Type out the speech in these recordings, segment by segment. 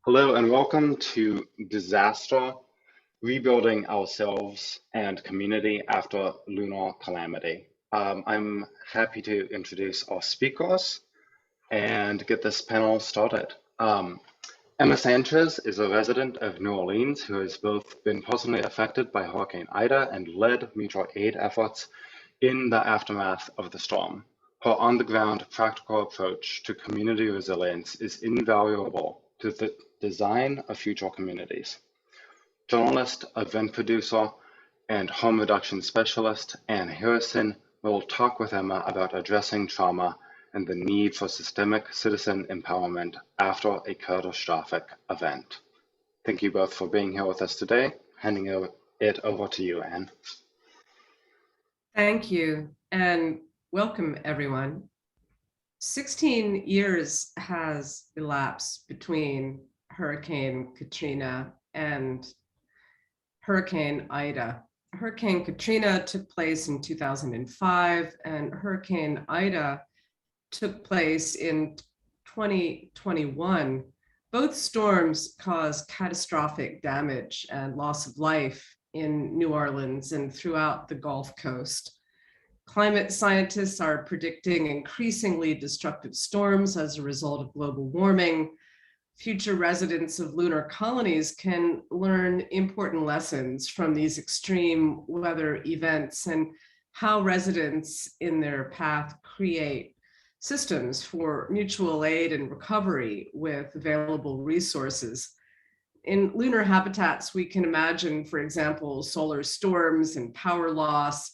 Hello and welcome to Disaster, Rebuilding Ourselves and Community After Lunar Calamity. I'm happy to introduce our speakers and get this panel started. Emma Sanchez is a resident of New Orleans who has both been personally affected by Hurricane Ida and led mutual aid efforts in the aftermath of the storm. Her on-the-ground practical approach to community resilience is invaluable to the design of future communities. Journalist, event producer, and harm reduction specialist Anne Harrison will talk with Emma about addressing trauma and the need for systemic citizen empowerment after a catastrophic event. Thank you both for being here with us today. Handing it over to you, Anne. Thank you, and welcome everyone. 16 years has elapsed between Hurricane Katrina and Hurricane Ida. Hurricane Katrina took place in 2005, and Hurricane Ida took place in 2021. Both storms caused catastrophic damage and loss of life in New Orleans and throughout the Gulf Coast. Climate scientists are predicting increasingly destructive storms as a result of global warming. Future residents of lunar colonies can learn important lessons from these extreme weather events and how residents in their path create systems for mutual aid and recovery with available resources. In lunar habitats, we can imagine, for example, solar storms and power loss,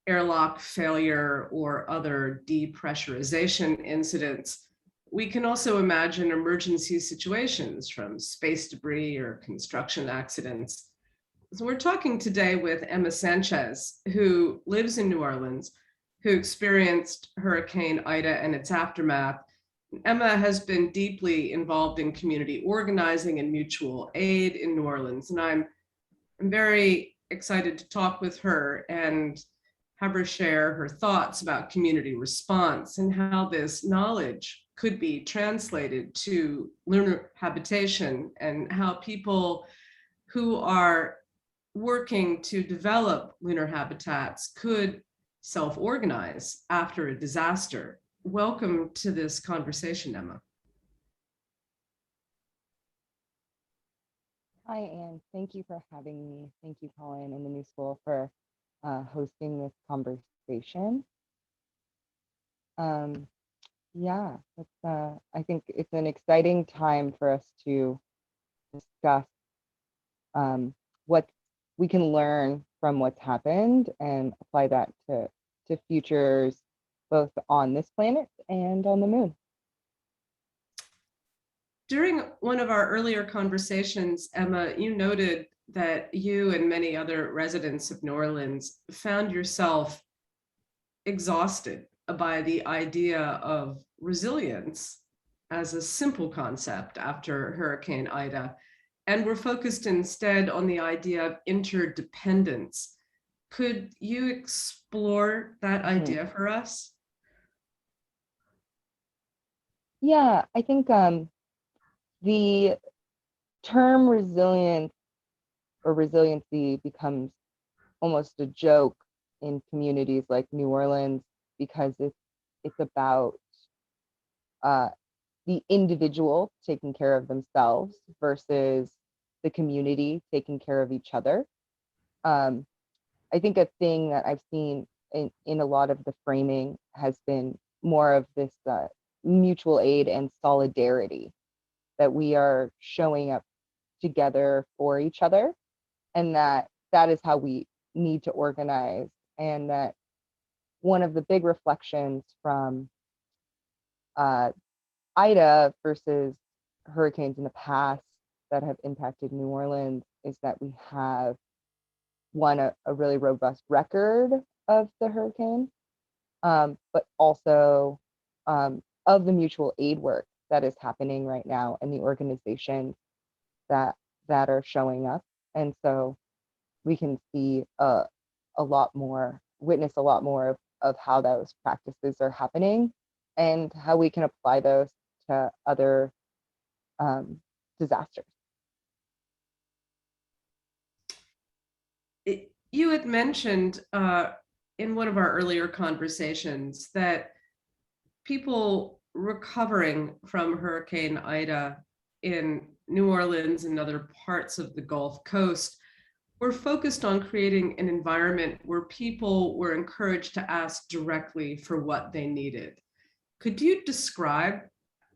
airlock failure, or other depressurization incidents. We can also imagine emergency situations from space debris or construction accidents. So we're talking today with Emma Sanchez, who lives in New Orleans, who experienced Hurricane Ida and its aftermath. Emma has been deeply involved in community organizing and mutual aid in New Orleans, and I'm very excited to talk with her and have her share her thoughts about community response and how this knowledge could be translated to lunar habitation and how people who are working to develop lunar habitats could self-organize after a disaster. Welcome to this conversation, Emma. Hi, Anne. Thank you for having me. Thank you, Colin, and the New School for hosting this conversation. I think it's an exciting time for us to discuss what we can learn from what's happened and apply that to futures, both on this planet and on the moon. During one of our earlier conversations, Emma, you noted that you and many other residents of New Orleans found yourself exhausted by the idea of resilience as a simple concept after Hurricane Ida, and were focused instead on the idea of interdependence. Could you explore that idea for us? Yeah, I think the term resilience or resiliency becomes almost a joke in communities like New Orleans because it's about the individual taking care of themselves versus the community taking care of each other. I think a thing that I've seen in a lot of the framing has been more of this mutual aid and solidarity, that we are showing up together for each other, and that is how we need to organize. And that one of the big reflections from Ida versus hurricanes in the past that have impacted New Orleans is that we have a really robust record of the hurricane, but also of the mutual aid work that is happening right now and the organizations that are showing up. And so we can see witness a lot more of how those practices are happening and how we can apply those to other disasters. You had mentioned in one of our earlier conversations that people recovering from Hurricane Ida in New Orleans and other parts of the Gulf Coast were focused on creating an environment where people were encouraged to ask directly for what they needed. Could you describe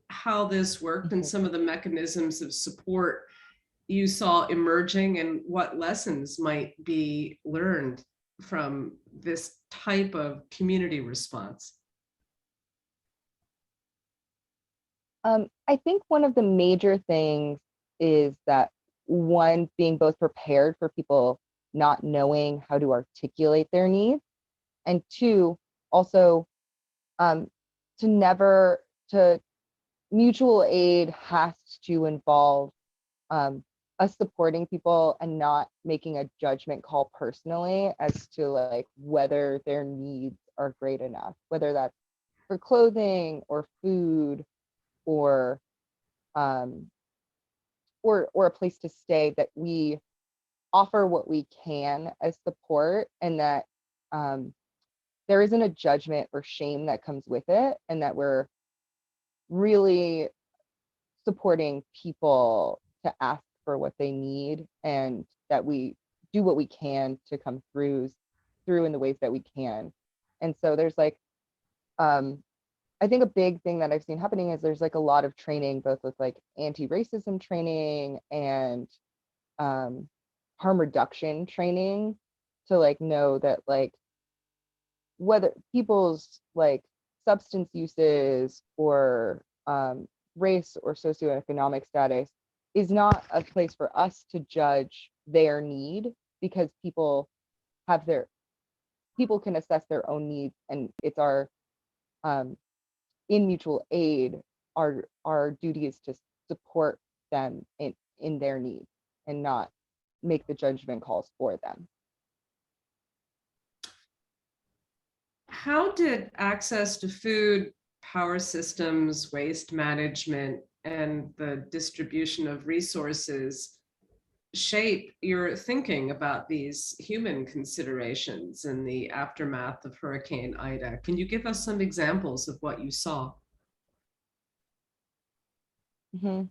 how this worked and some of the mechanisms of support you saw emerging and what lessons might be learned from this type of community response? I think one of the major things is that, one, being both prepared for people not knowing how to articulate their needs, and two, also to mutual aid has to involve us supporting people and not making a judgment call personally as to like whether their needs are great enough, whether that's for clothing or food or or a place to stay, that we offer what we can as support, and that there isn't a judgment or shame that comes with it, and that we're really supporting people to ask for what they need, and that we do what we can to come through in the ways that we can. And so there's like I think a big thing that I've seen happening is there's like a lot of training, both with like anti-racism training and harm reduction training, to like know that like whether people's like substance uses or race or socioeconomic status is not a place for us to judge their need, because people can assess their own needs, and it's our in mutual aid, our duty is to support them in their needs and not make the judgment calls for them. How did access to food, power systems, waste management, and the distribution of resources shape your thinking about these human considerations in the aftermath of Hurricane Ida? Can you give us some examples of what you saw? Mm-hmm.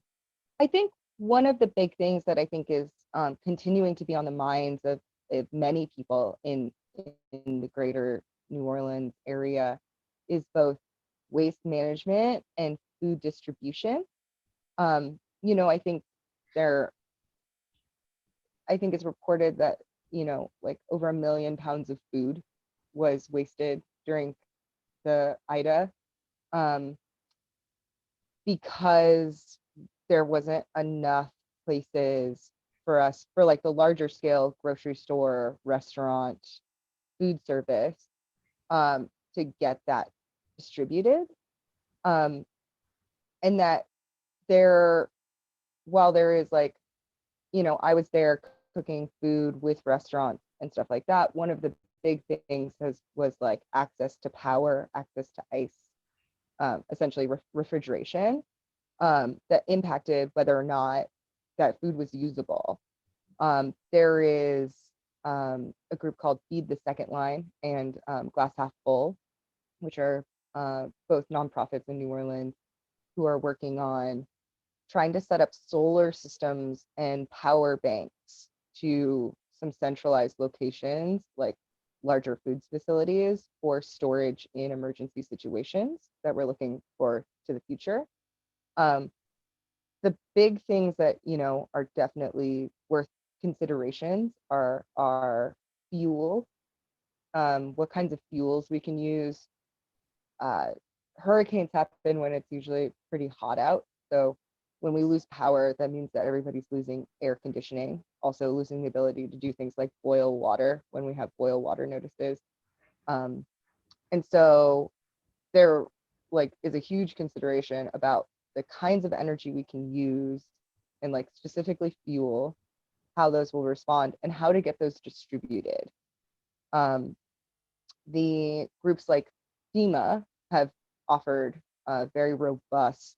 I think one of the big things that I think is continuing to be on the minds of many people in the greater New Orleans area is both waste management and food distribution. I think it's reported that, like over 1 million pounds of food was wasted during the Ida, because there wasn't enough places for us, for like the larger scale grocery store, restaurant, food service, to get that distributed. And that while there is like, I was there cooking food with restaurants and stuff like that, one of the big things was like access to power, access to ice, essentially refrigeration, that impacted whether or not that food was usable. There is a group called Feed the Second Line and Glass Half Full, which are both nonprofits in New Orleans, who are working on trying to set up solar systems and power banks to some centralized locations, like larger foods facilities, for storage in emergency situations that we're looking for to the future. The big things that are definitely worth considerations are fuel, what kinds of fuels we can use. Hurricanes happen when it's usually pretty hot out, so when we lose power, that means that everybody's losing air conditioning, also losing the ability to do things like boil water when we have boil water notices. And so there like is a huge consideration about the kinds of energy we can use, and like specifically fuel, how those will respond, and how to get those distributed. The groups like FEMA have offered very robust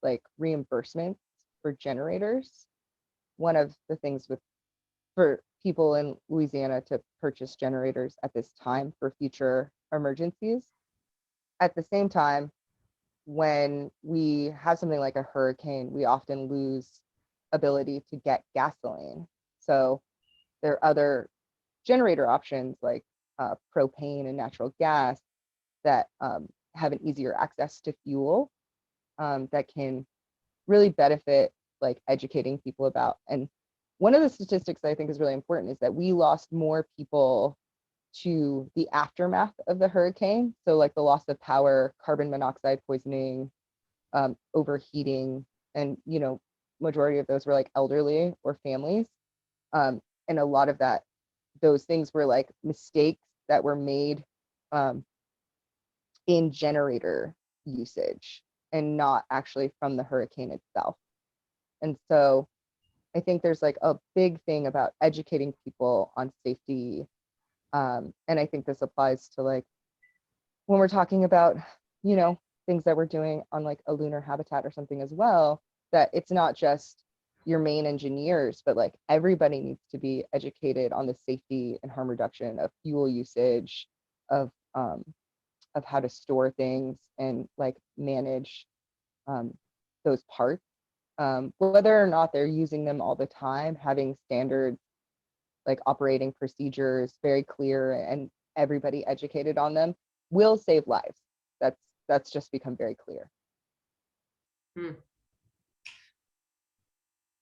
like reimbursements for generators. One of the things for people in Louisiana to purchase generators at this time for future emergencies. At the same time, when we have something like a hurricane, we often lose ability to get gasoline. So there are other generator options like propane and natural gas that have an easier access to fuel that can really benefit like educating people about. And one of the statistics that I think is really important is that we lost more people to the aftermath of the hurricane. So like the loss of power, carbon monoxide poisoning, overheating, and majority of those were like elderly or families. And a lot of those things were like mistakes that were made in generator usage and not actually from the hurricane itself. And so I think there's like a big thing about educating people on safety. And I think this applies to like when we're talking about, things that we're doing on like a lunar habitat or something as well, that it's not just your main engineers, but like everybody needs to be educated on the safety and harm reduction of fuel usage, of how to store things and like manage those parts. Whether or not they're using them all the time, having standards like operating procedures very clear and everybody educated on them will save lives. That's just become very clear.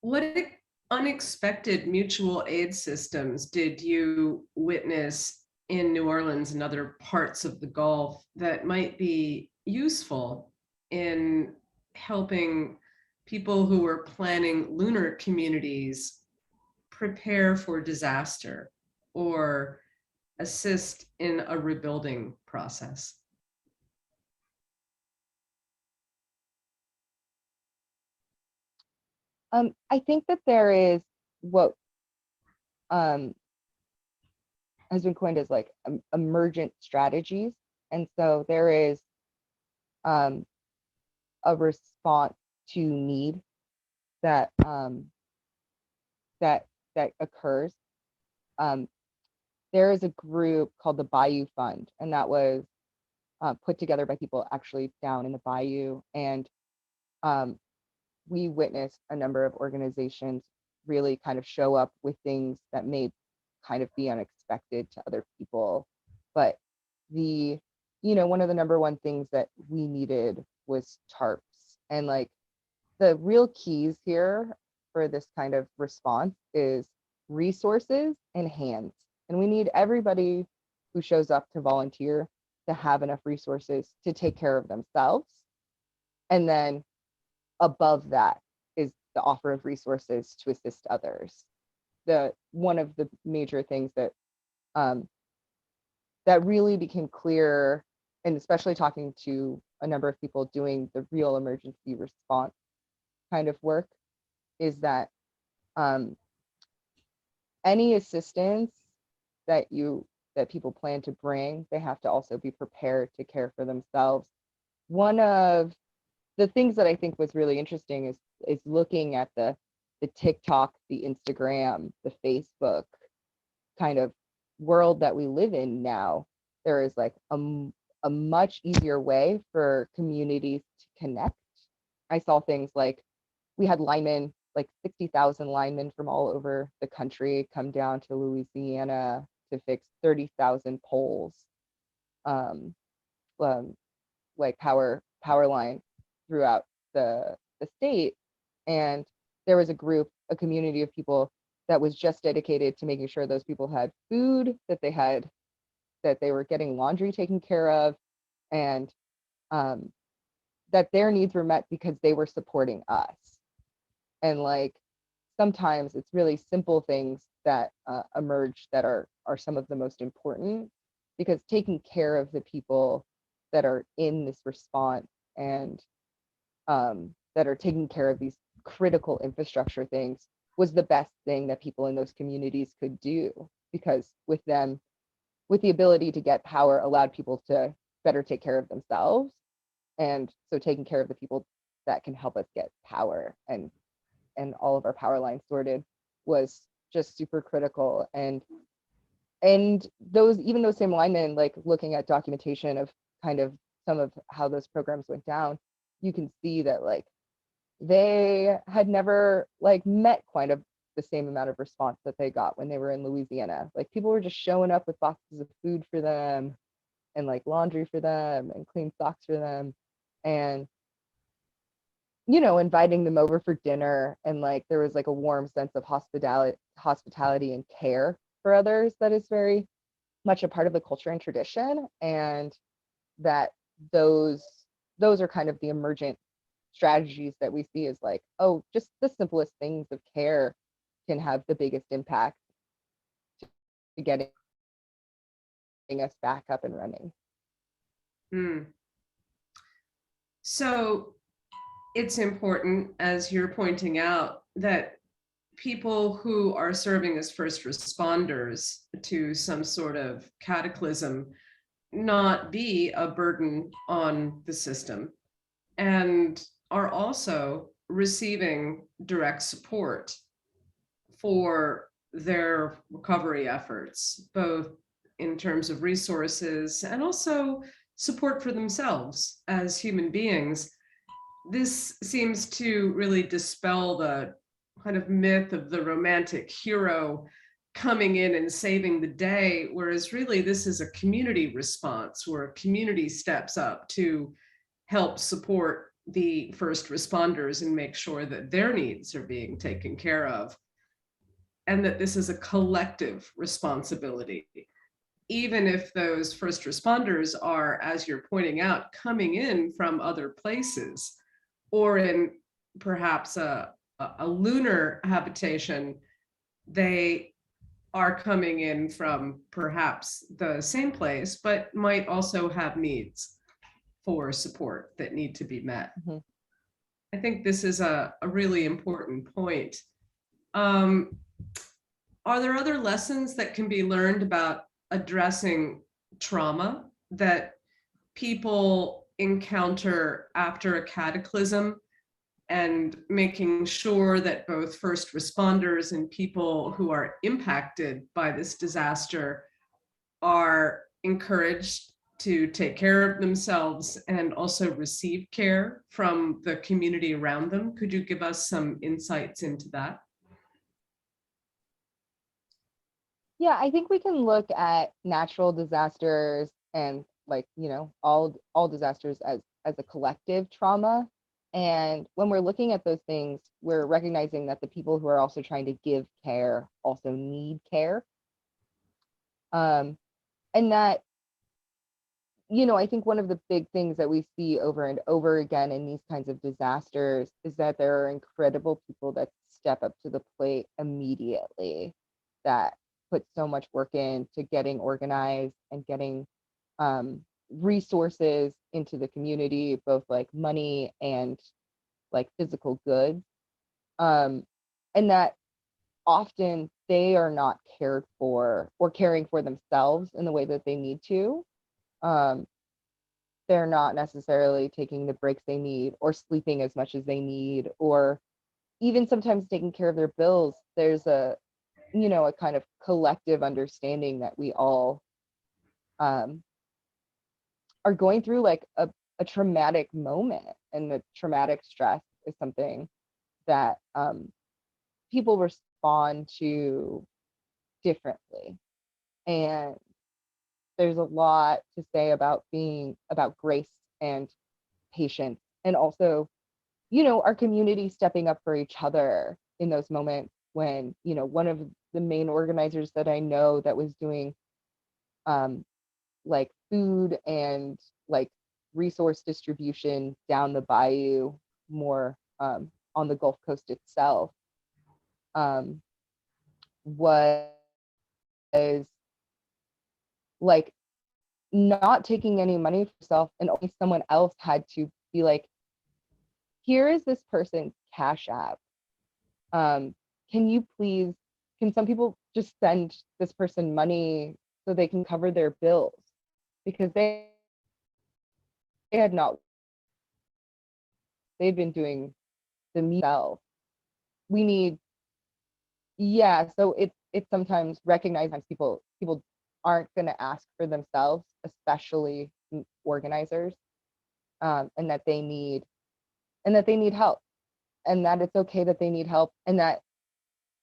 What unexpected mutual aid systems did you witness in New Orleans and other parts of the Gulf that might be useful in helping people who were planning lunar communities prepare for disaster or assist in a rebuilding process? I think that there is what has been coined as like emergent strategies. And so there is a response to need that that occurs. There is a group called the Bayou Fund, and that was put together by people actually down in the bayou. And we witnessed a number of organizations really kind of show up with things that may kind of be unexpected to other people. But one of the number one things that we needed was tarps. And like the real keys here for this kind of response is resources and hands. And we need everybody who shows up to volunteer to have enough resources to take care of themselves. And then above that is the offer of resources to assist others. One of the major things that that really became clear, and especially talking to a number of people doing the real emergency response kind of work, is that any assistance that people plan to bring, they have to also be prepared to care for themselves. One of the things that I think was really interesting is looking at the TikTok, the Instagram, the Facebook kind of world that we live in now. There is like a much easier way for communities to connect. I saw things like we had linemen, like 60,000 linemen from all over the country come down to Louisiana to fix 30,000 poles, like power line throughout the state. And there was a community of people that was just dedicated to making sure those people had food, that they were getting laundry taken care of, and that their needs were met because they were supporting us. And like sometimes it's really simple things that emerge that are some of the most important, because taking care of the people that are in this response and that are taking care of these critical infrastructure things was the best thing that people in those communities could do, because with the ability to get power allowed people to better take care of themselves. And so taking care of the people that can help us get power and and all of our power lines sorted was just super critical. And those same linemen, like looking at documentation of kind of some of how those programs went down, you can see that like they had never like met quite the same amount of response that they got when they were in Louisiana. Like people were just showing up with boxes of food for them and like laundry for them and clean socks for them, and inviting them over for dinner, and like there was like a warm sense of hospitality and care for others that is very much a part of the culture and tradition. And that those are kind of the emergent strategies that we see as like, oh, just the simplest things of care can have the biggest impact to getting us back up and running. So it's important, as you're pointing out, that people who are serving as first responders to some sort of cataclysm not be a burden on the system, and are also receiving direct support for their recovery efforts, both in terms of resources and also support for themselves as human beings. This seems to really dispel the kind of myth of the romantic hero coming in and saving the day, whereas really this is a community response where a community steps up to help support the first responders and make sure that their needs are being taken care of, and that this is a collective responsibility. Even if those first responders are, as you're pointing out, coming in from other places, or in perhaps a lunar habitation, they are coming in from perhaps the same place, but might also have needs for support that need to be met. Mm-hmm. I think this is a really important point. Are there other lessons that can be learned about addressing trauma that people encounter after a cataclysm, and making sure that both first responders and people who are impacted by this disaster are encouraged to take care of themselves and also receive care from the community around them? Could you give us some insights into that? Yeah, I think we can look at natural disasters and like, all disasters as a collective trauma. And when we're looking at those things, we're recognizing that the people who are also trying to give care also need care. And that, I think one of the big things that we see over and over again in these kinds of disasters is that there are incredible people that step up to the plate immediately, that put so much work into getting organized and getting resources into the community, both like money and like physical goods. And that often they are not cared for or caring for themselves in the way that they need to. They're not necessarily taking the breaks they need or sleeping as much as they need, or even sometimes taking care of their bills. There's a kind of collective understanding that we all are going through like a traumatic moment, and the traumatic stress is something that people respond to differently. And there's a lot to say about grace and patience, and also, our community stepping up for each other in those moments when, one of the main organizers that I know that was doing like food and like resource distribution down the bayou, more on the Gulf Coast itself, was like not taking any money for herself, and only someone else had to be like, here is this person's Cash App. Can some people just send this person money so they can cover their bills? Because they'd been doing themselves. we need, yeah, so it's sometimes recognizing people aren't going to ask for themselves, especially organizers, and that they need help, and that it's okay that they need help, and that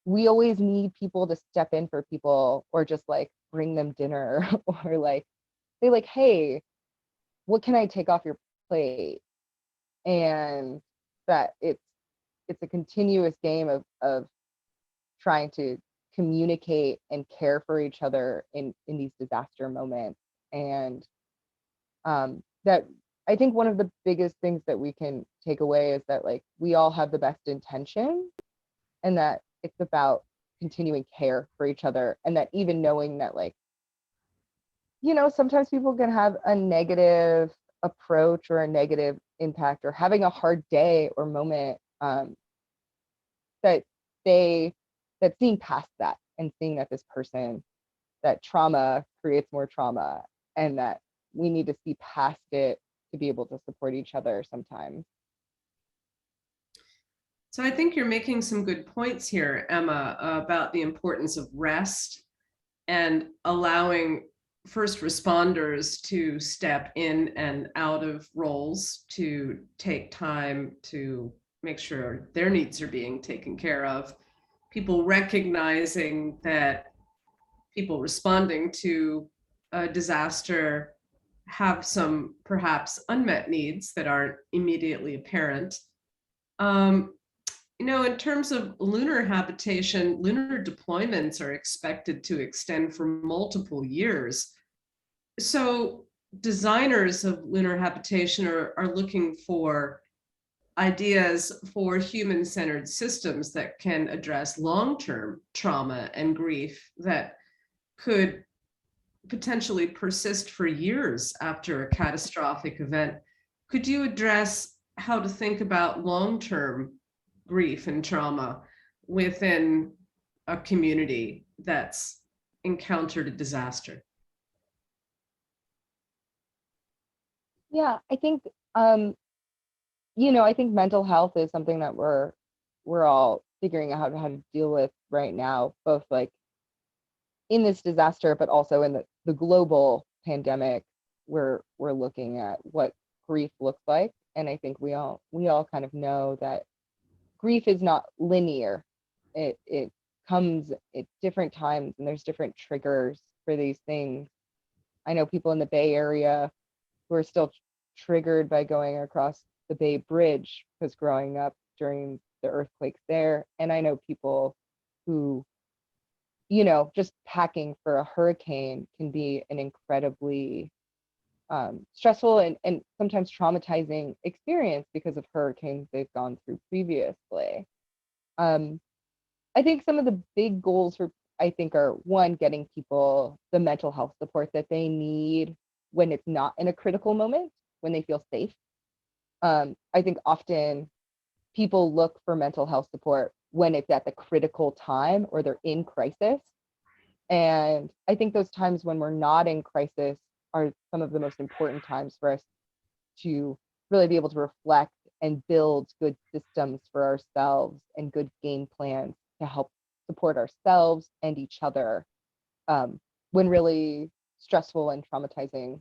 we always need people to step in for people, or just like bring them dinner or like say like, hey, what can I take off your plate? And that it's a continuous game of trying to communicate and care for each other in these disaster moments. And that I think one of the biggest things that we can take away is that like we all have the best intentions, and that it's about continuing care for each other, and that even knowing that like, you know, sometimes people can have a negative approach or a negative impact or having a hard day or moment, that they that seeing past that and seeing that this person, that trauma creates more trauma, and that we need to see past it to be able to support each other sometimes. So I think you're making some good points here, Emma, about the importance of rest and allowing first responders to step in and out of roles, to take time to make sure their needs are being taken care of. People recognizing that people responding to a disaster have some perhaps unmet needs that aren't immediately apparent. You know, in terms of lunar habitation, lunar deployments are expected to extend for multiple years. So designers of lunar habitation are looking for ideas for human-centered systems that can address long-term trauma and grief that could potentially persist for years after a catastrophic event. Could you address how to think about long-term grief and trauma within a community that's encountered a disaster? Yeah, I think you know, I think mental health is something that we're all figuring out how to deal with right now, both like in this disaster, but also in the global pandemic. We're looking at what grief looks like. And I think we all kind of know that grief is not linear. It comes at different times, and there's different triggers for these things. I know people in the Bay Area who are still triggered by going across the Bay Bridge because growing up during the earthquakes there. And I know people who, you know, just packing for a hurricane can be an incredibly stressful and sometimes traumatizing experience because of hurricanes they've gone through previously. I think some of the big goals for, I think, are one, getting people the mental health support that they need when it's not in a critical moment, when they feel safe. I think often people look for mental health support when it's at the critical time or they're in crisis. And I think those times when we're not in crisis are some of the most important times for us to really be able to reflect and build good systems for ourselves and good game plans to help support ourselves and each other when really stressful and traumatizing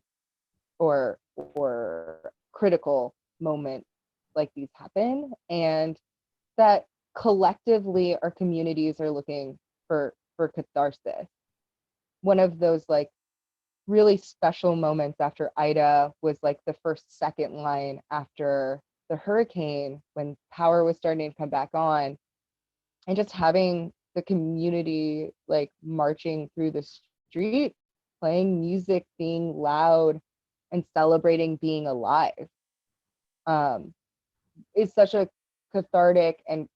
or critical moments like these happen. And that collectively our communities are looking for catharsis. One of those like really special moments after Ida was like the second line after the hurricane, when power was starting to come back on, and just having the community like marching through the street, playing music, being loud, and celebrating being alive is such a cathartic and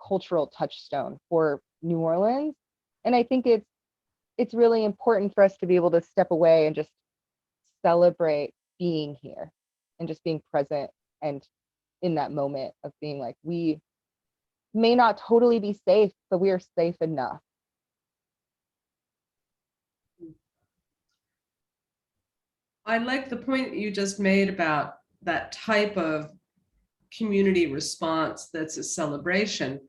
cultural touchstone for New Orleans. And I think it's really important for us to be able to step away and just celebrate being here and just being present, and in that moment of being like, we may not totally be safe, but we are safe enough. I like the point you just made about that type of community response that's a celebration.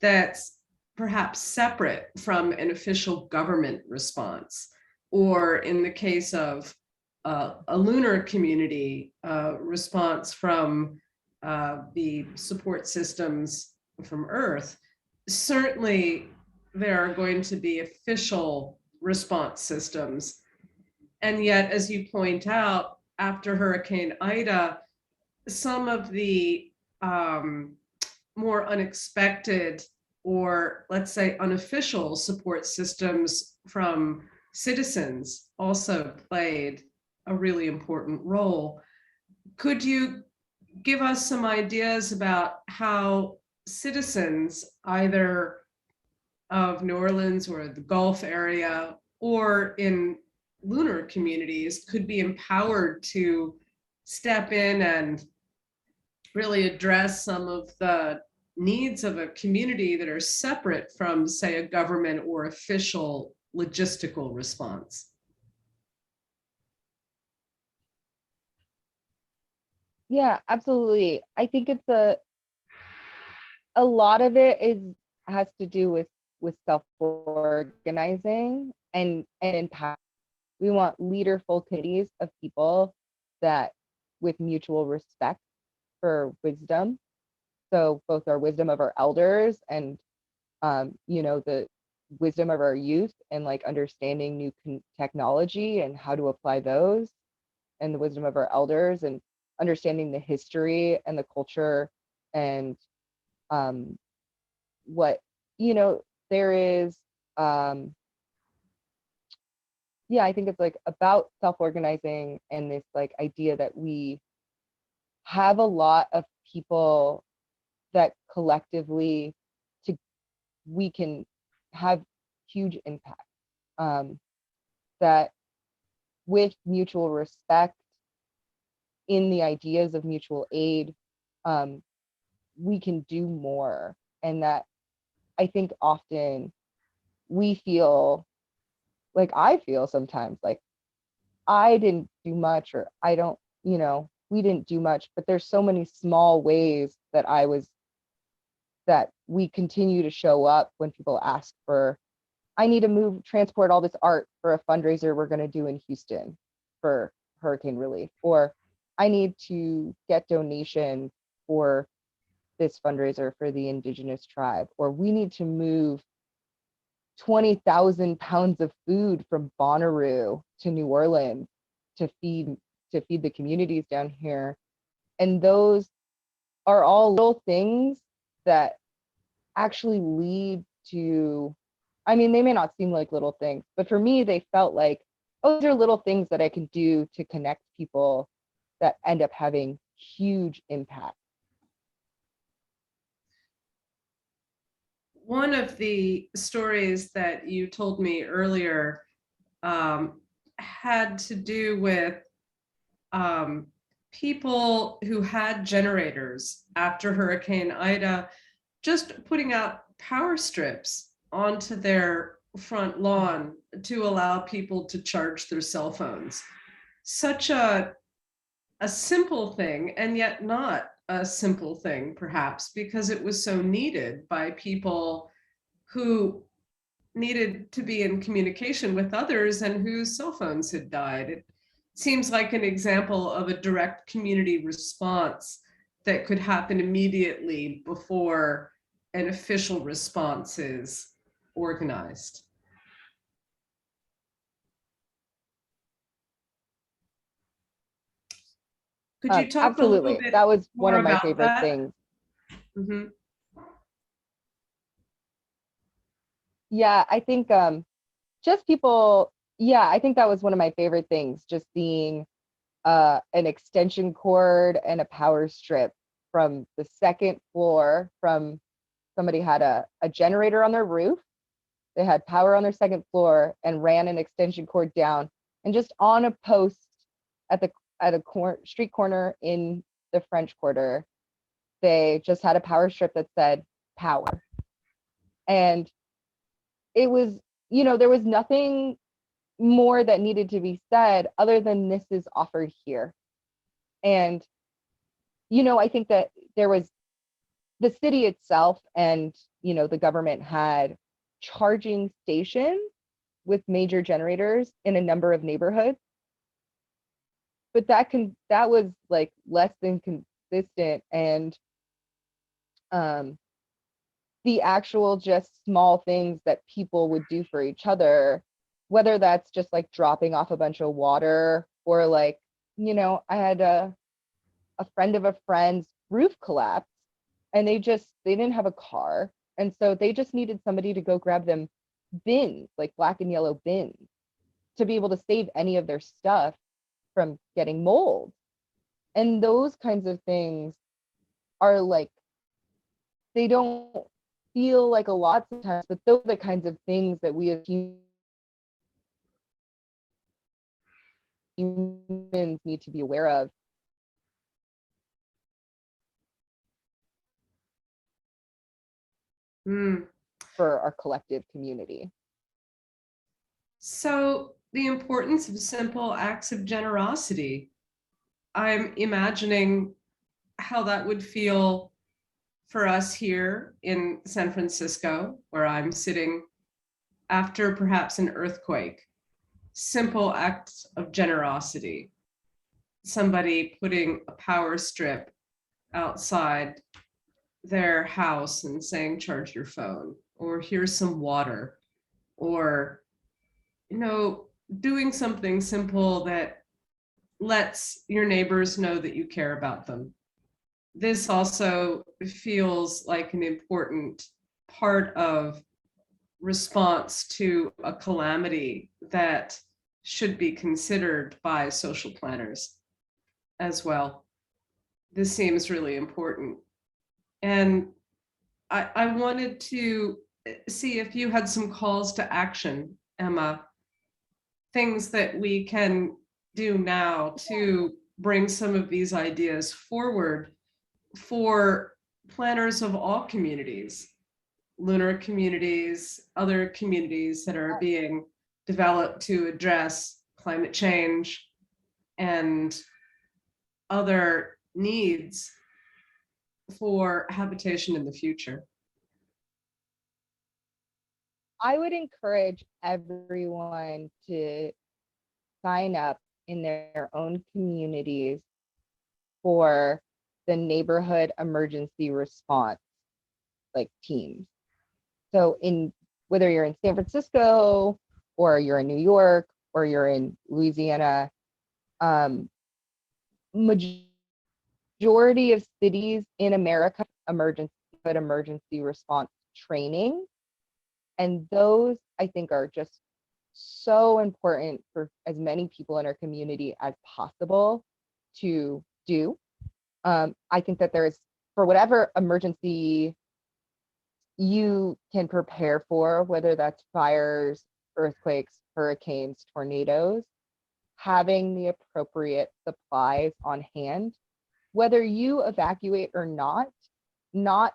that's perhaps separate from an official government response, or in the case of a lunar community response from the support systems from Earth. Certainly, there are going to be official response systems. And yet, as you point out, after Hurricane Ida, some of the more unexpected, or let's say unofficial support systems from citizens also played a really important role. Could you give us some ideas about how citizens, either of New Orleans or the Gulf area or in lunar communities, could be empowered to step in and really address some of the needs of a community that are separate from, say, a government or official logistical response? Yeah, absolutely. I think it's a lot of it has to do with self-organizing and impact. We want leaderful committees of people that with mutual respect for wisdom. So both our wisdom of our elders and the wisdom of our youth, and like understanding new technology and how to apply those, and the wisdom of our elders and understanding the history and the culture, and what there is. Yeah, I think it's like about self-organizing, and this like idea that we have a lot of people that collectively we can have huge impact, that with mutual respect in the ideas of mutual aid, we can do more. And that I think often we feel like, I feel sometimes like I didn't do much, or I don't, we didn't do much, but there's so many small ways that we continue to show up when people ask for, I need to transport all this art for a fundraiser we're going to do in Houston for hurricane relief, or I need to get donations for this fundraiser for the indigenous tribe, or we need to move 20,000 pounds of food from Bonnaroo to New Orleans to feed the communities down here. And those are all little things that actually lead to, I mean, they may not seem like little things, but for me, they felt like, oh, these are little things that I can do to connect people that end up having huge impact. One of the stories that you told me earlier had to do with people who had generators after Hurricane Ida, just putting out power strips onto their front lawn to allow people to charge their cell phones. Such a simple thing, and yet not a simple thing, perhaps, because it was so needed by people who needed to be in communication with others and whose cell phones had died. It seems like an example of a direct community response that could happen immediately before an official response is organized. Could you talk a little Absolutely. bit That was one more of my about favorite that? things. Mm-hmm. Yeah, I think just people, yeah, I think that was one of my favorite things, just seeing an extension cord and a power strip from the second floor. From somebody had a generator on their roof, they had power on their second floor and ran an extension cord down, and just on a post at a street corner in the French Quarter, they just had a power strip that said power. And it was, there was nothing more that needed to be said other than this is offered here. And I think that there the city itself and, you know, the government had charging stations with major generators in a number of neighborhoods, but that was like less than consistent. And the actual just small things that people would do for each other, whether that's just like dropping off a bunch of water, or like, you know, I had a friend of a friend's roof collapse, and they didn't have a car, and so they just needed somebody to go grab them bins, like black and yellow bins, to be able to save any of their stuff from getting mold. And those kinds of things are like, they don't feel like a lot sometimes, but those are the kinds of things that we as humans need to be aware of. For our collective community. So the importance of simple acts of generosity. I'm imagining how that would feel for us here in San Francisco, where I'm sitting after perhaps an earthquake. Simple acts of generosity. Somebody putting a power strip outside their house and saying, charge your phone, or here's some water, or, you know, doing something simple that lets your neighbors know that you care about them. This also feels like an important part of response to a calamity that should be considered by social planners as well. This seems really important. And I wanted to see if you had some calls to action, Emma, things that we can do now to bring some of these ideas forward for planners of all communities, lunar communities, other communities that are being developed to address climate change and other needs for habitation in the future. I would encourage everyone to sign up in their own communities for the neighborhood emergency response, like teams. So whether you're in San Francisco, or you're in New York, or you're in Louisiana, majority of cities in America emergency response training. And those, I think, are just so important for as many people in our community as possible to do. I think that there's, for whatever emergency you can prepare for, whether that's fires, earthquakes, hurricanes, tornadoes, having the appropriate supplies on hand, whether you evacuate or not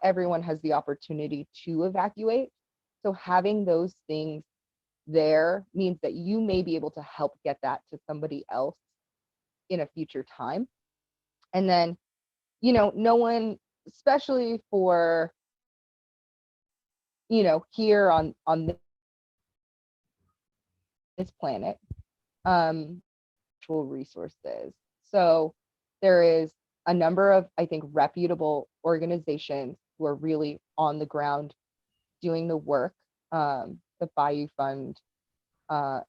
everyone has the opportunity to evacuate. So having those things there means that you may be able to help get that to somebody else in a future time. And then, you know, no one, especially for, you know, here on this planet, resources. So there is a number of, I think, reputable organizations who are really on the ground doing the work. The Bayou Fund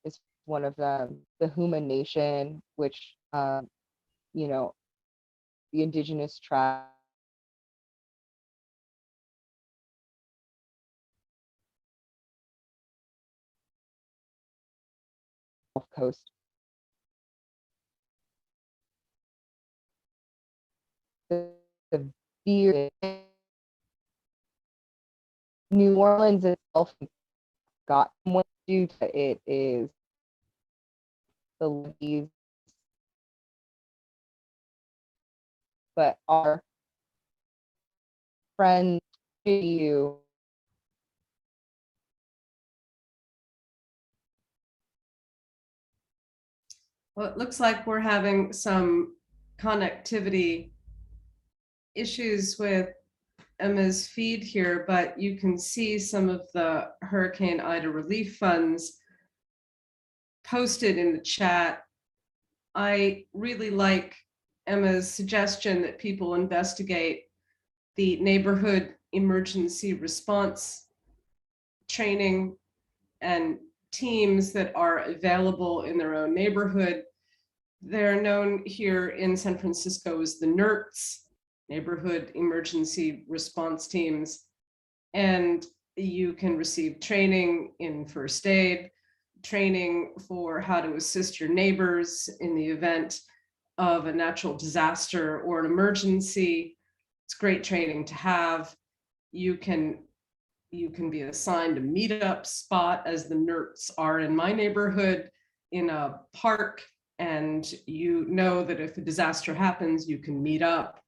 is one of them. The Huma Nation, which, you know, the indigenous tribe Gulf Coast. The New Orleans itself got due to it is the levees, but our friends to you. Well, it looks like we're having some connectivity issues with Emma's feed here, but you can see some of the Hurricane Ida relief funds posted in the chat. I really like Emma's suggestion that people investigate the neighborhood emergency response training and teams that are available in their own neighborhood. They're known here in San Francisco as the NERTs, Neighborhood Emergency Response Teams. And you can receive training in first aid, training for how to assist your neighbors in the event of a natural disaster or an emergency. It's great training to have. You can be assigned a meetup spot, as the NERTs are in my neighborhood, in a park, and you know that if a disaster happens, you can meet up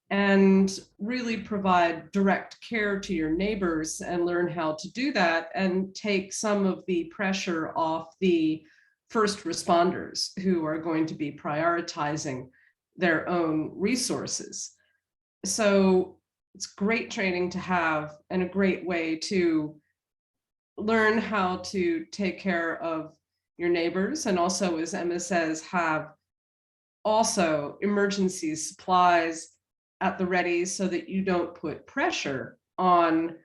and really provide direct care to your neighbors and learn how to do that and take some of the pressure off the first responders who are going to be prioritizing their own resources. So it's great training to have and a great way to learn how to take care of your neighbors. And also, as Emma says, have also emergency supplies at the ready so that you don't put pressure on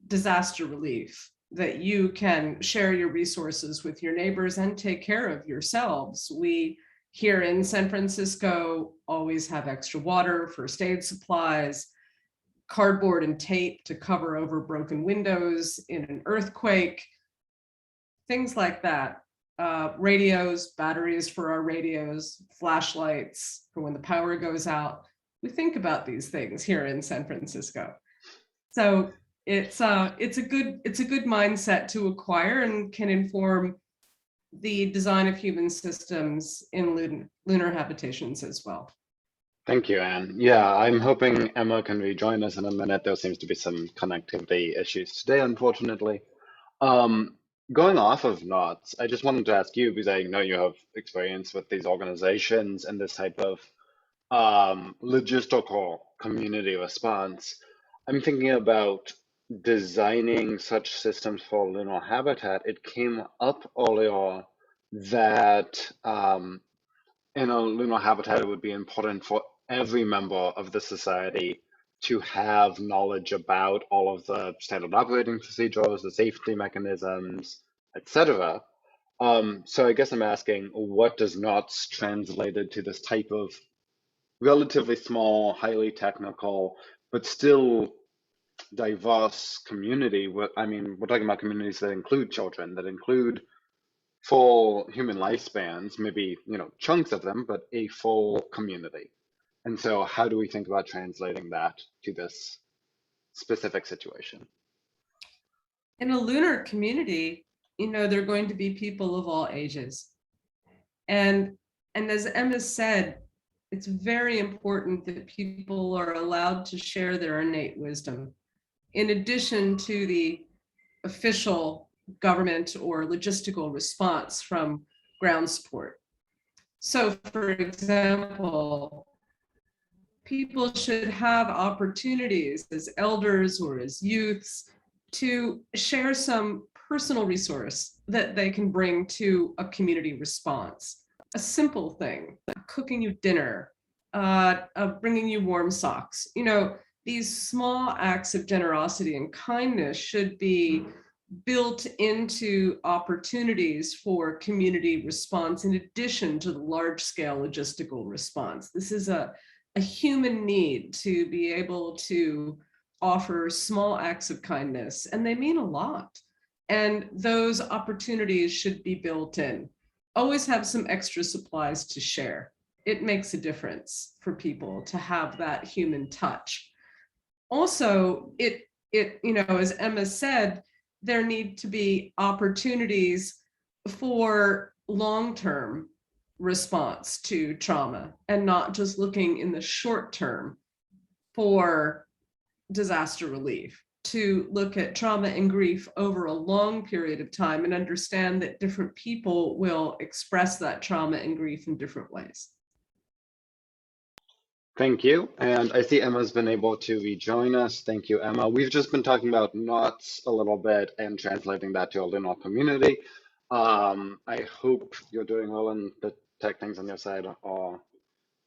disaster relief, that you can share your resources with your neighbors and take care of yourselves. We here in San Francisco always have extra water, first aid supplies, cardboard and tape to cover over broken windows in an earthquake, things like that. Radios, batteries for our radios, flashlights for when the power goes out. We think about these things here in San Francisco. So it's a good mindset to acquire and can inform the design of human systems in lunar habitations as well. Thank you, Anne. Yeah, I'm hoping Emma can rejoin us in a minute. There seems to be some connectivity issues today, unfortunately. Going off of knots, I just wanted to ask you, because I know you have experience with these organizations and this type of logistical community response. I'm thinking about designing such systems for lunar habitat. It came up earlier that in a lunar habitat, it would be important for every member of the society to have knowledge about all of the standard operating procedures, the safety mechanisms, etc. So I guess I'm asking, what does NOTS translated to this type of relatively small, highly technical, but still diverse community? I mean, we're talking about communities that include children, that include full human lifespans, maybe, chunks of them, but a full community. And so how do we think about translating that to this specific situation? In a lunar community, there are going to be people of all ages. And as Emma said, it's very important that people are allowed to share their innate wisdom, in addition to the official government or logistical response from ground support. So, for example, people should have opportunities as elders or as youths to share some personal resource that they can bring to a community response. A simple thing, cooking you dinner, bringing you warm socks. These small acts of generosity and kindness should be built into opportunities for community response in addition to the large-scale logistical response. This is a human need to be able to offer small acts of kindness, and they mean a lot. And those opportunities should be built in. Always have some extra supplies to share. It makes a difference for people to have that human touch. Also, as Emma said, there need to be opportunities for long-term response to trauma and not just looking in the short term for disaster relief, to look at trauma and grief over a long period of time and understand that different people will express that trauma and grief in different ways. Thank you. And I see Emma's been able to rejoin us. Thank you, Emma. We've just been talking about knots a little bit and translating that to a Lunar community. I hope you're doing well and the tech things on your side are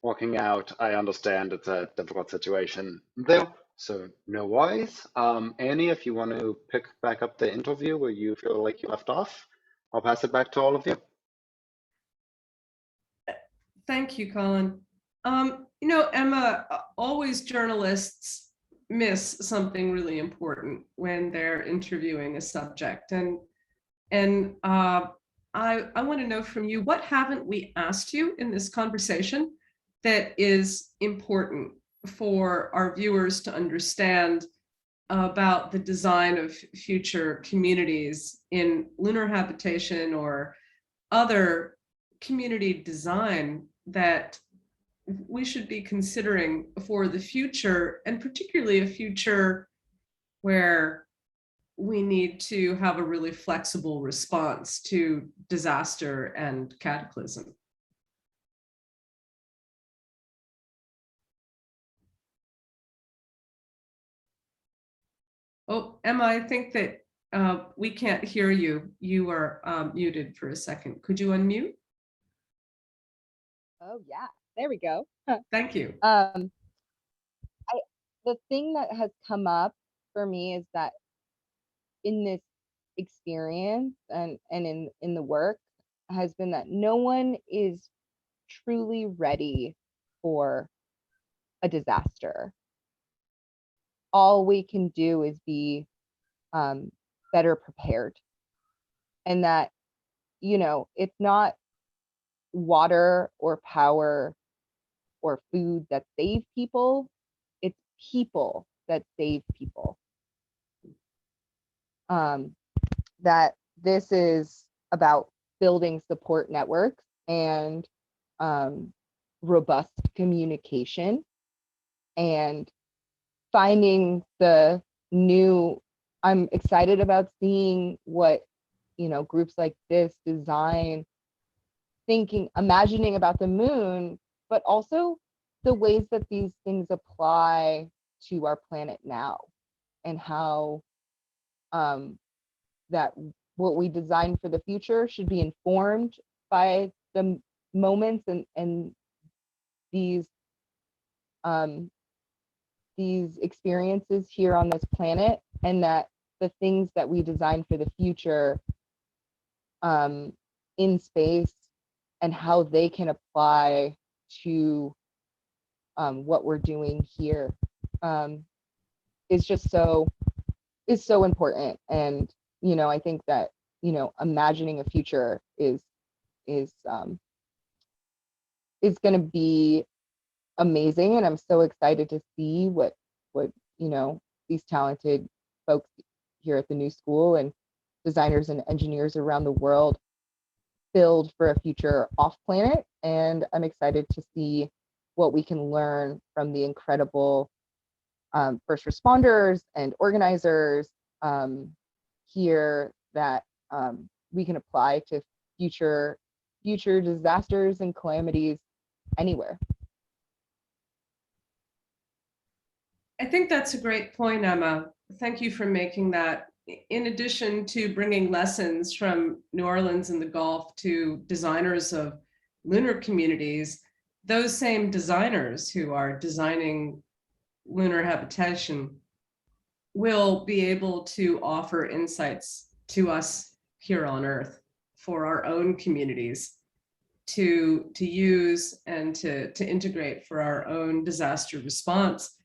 working out. I understand it's a difficult situation there, so no worries. Annie, if you want to pick back up the interview where you feel like you left off, I'll pass it back to all of you. Thank you, Colin. Emma, always journalists miss something really important when they're interviewing a subject. And I want to know from you, what haven't we asked you in this conversation that is important for our viewers to understand about the design of future communities in lunar habitation or other community design that we should be considering for the future, and particularly a future where we need to have a really flexible response to disaster and cataclysm? Oh, Emma, I think that we can't hear you. You are muted for a second. Could you unmute? Oh yeah, there we go. Thank you. The thing that has come up for me is that in this experience and in the work has been that no one is truly ready for a disaster. All we can do is be better prepared, and that, it's not water or power or food that save people, it's people that save people. That this is about building support networks and robust communication and finding the new. I'm excited about seeing what, groups like this design, thinking, imagining about the moon, but also the ways that these things apply to our planet now, and how that what we design for the future should be informed by the moments and these experiences here on this planet, and that the things that we design for the future in space and how they can apply to what we're doing here is just so important. And I think that imagining a future is going to be amazing, and I'm so excited to see what these talented folks here at the New School and designers and engineers around the world build for a future off planet. And I'm excited to see what we can learn from the incredible first responders and organizers here that we can apply to future disasters and calamities anywhere. I think that's a great point, Emma. Thank you for making that. In addition to bringing lessons from New Orleans and the Gulf to designers of lunar communities, those same designers who are designing lunar habitation will be able to offer insights to us here on Earth for our own communities to use and to integrate for our own disaster response.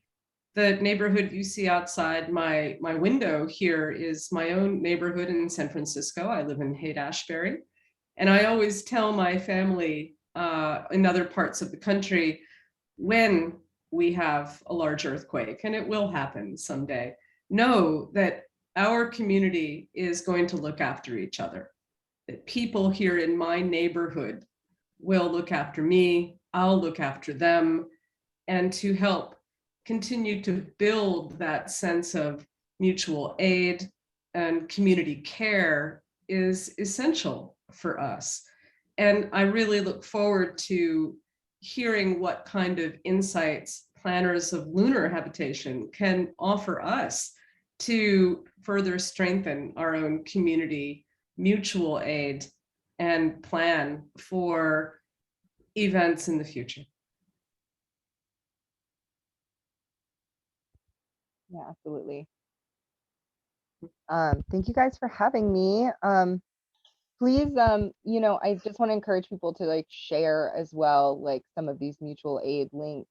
The neighborhood you see outside my window here is my own neighborhood in San Francisco. I live in Haight-Ashbury. And I always tell my family in other parts of the country, when we have a large earthquake, and it will happen someday, know that our community is going to look after each other. That people here in my neighborhood will look after me, I'll look after them, and to help continue to build that sense of mutual aid and community care is essential for us. And I really look forward to hearing what kind of insights planners of lunar habitation can offer us to further strengthen our own community mutual aid and plan for events in the future. Yeah, absolutely. Thank you guys for having me. Please, you know, I just want to encourage people to like share as well, like some of these mutual aid links,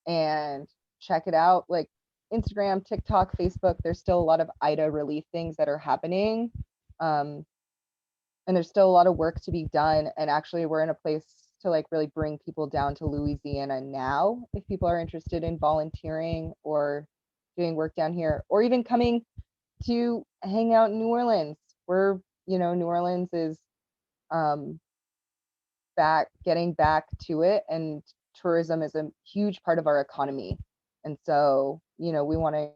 and check it out, like Instagram, TikTok, Facebook. There's still a lot of IDA relief things that are happening. And there's still a lot of work to be done. And actually we're in a place to like really bring people down to Louisiana now, if people are interested in volunteering or doing work down here, or even coming to hang out in New Orleans. We're, you know, New Orleans is getting back to it, and tourism is a huge part of our economy. And so, you know, we want to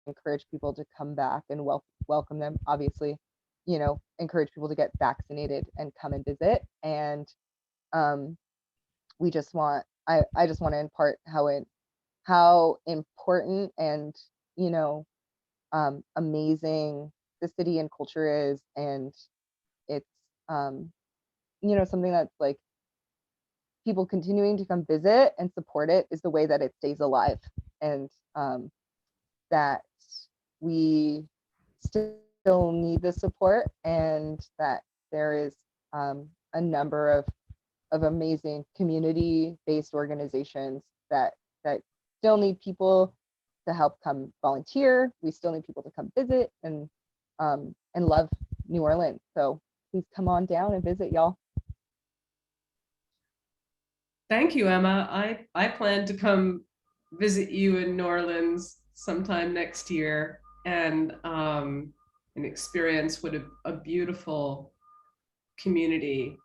encourage people to come back and welcome them, obviously, you know, encourage people to get vaccinated and come and visit. And we just want, I just want to impart how important and, you know, amazing the city and culture is. And it's, you know, something that's like people continuing to come visit and support it is the way that it stays alive. And that we still need the support, and that there is a number of amazing community-based organizations that still need people to help come volunteer. We still need people to come visit and love New Orleans. So please come on down and visit, y'all. Thank you, Emma. I plan to come visit you in New Orleans sometime next year and experience what a beautiful community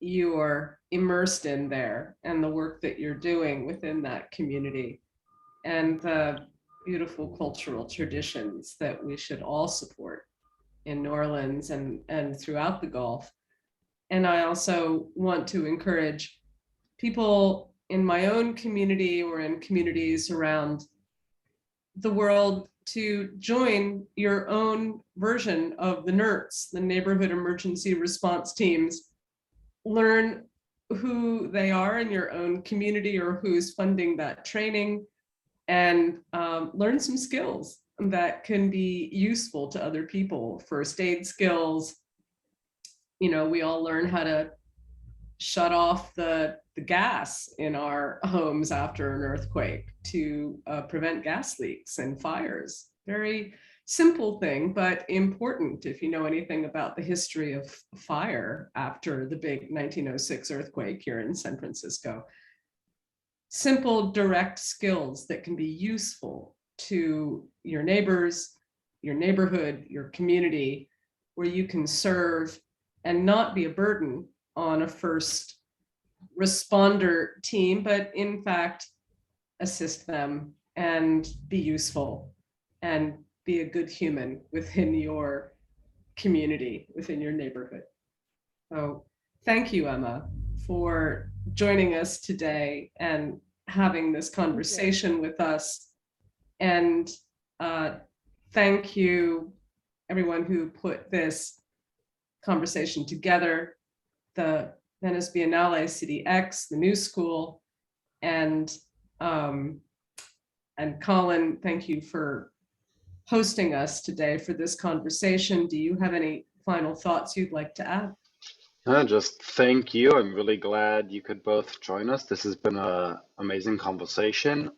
you're immersed in there, and the work that you're doing within that community, and the beautiful cultural traditions that we should all support in New Orleans and throughout the Gulf. And I also want to encourage people in my own community or in communities around the world to join your own version of the NERTs, the Neighborhood Emergency Response Teams. Learn who they are in your own community or who's funding that training, and learn some skills that can be useful to other people. First aid skills. You know, we all learn how to shut off the gas in our homes after an earthquake to prevent gas leaks and fires. Very simple thing, but important if you know anything about the history of fire after the big 1906 earthquake here in San Francisco. Simple, direct skills that can be useful to your neighbors, your neighborhood, your community, where you can serve and not be a burden on a first responder team, but in fact, assist them and be useful and be a good human within your community, within your neighborhood. So thank you, Emma, for joining us today and having this conversation with us. And thank you, everyone who put this conversation together, the Venice Biennale, City X, the New School, and Colin, thank you for hosting us today for this conversation. Do you have any final thoughts you'd like to add? Just thank you. I'm really glad you could both join us. This has been an amazing conversation.